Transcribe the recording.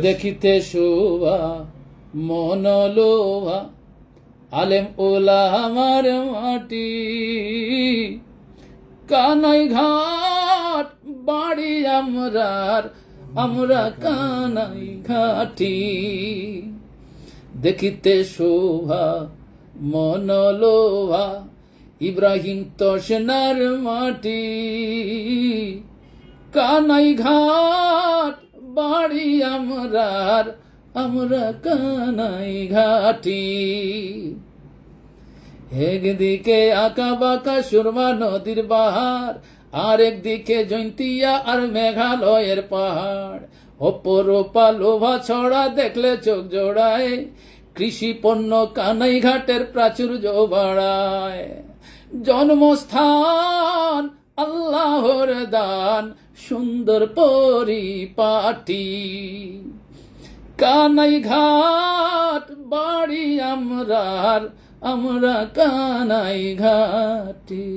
দেখিতে শোভা মন লোভা, আলেম ওলামার মাটি। কানাই ঘাট বাড়ি আমরার, আমরা কানাই ঘাটি। দেখিতে শোভা মন লোভা, ইব্রাহিম তসনার মাটি। কানাই ঘাট বাড়ি আমরার, আমরা কানাই ঘাটি। একদিকে আঁকা বাঁকা সুরমা নদীর বাহার, আর একদিকে জৈন্তিয়া আর মেঘালয়ের পাহাড়। অপরূপা লোভা ছড়া দেখলে চোখ জোড়ায়, কৃষি পণ্য কানাই ঘাটের প্রাচুর্য বাড়ায়। জন্মস্থান আল্লাহর দান, সুন্দর পরিপাটি। কানাই ঘাট বাড়ি আমরার, আমরা কানাই ঘাটি।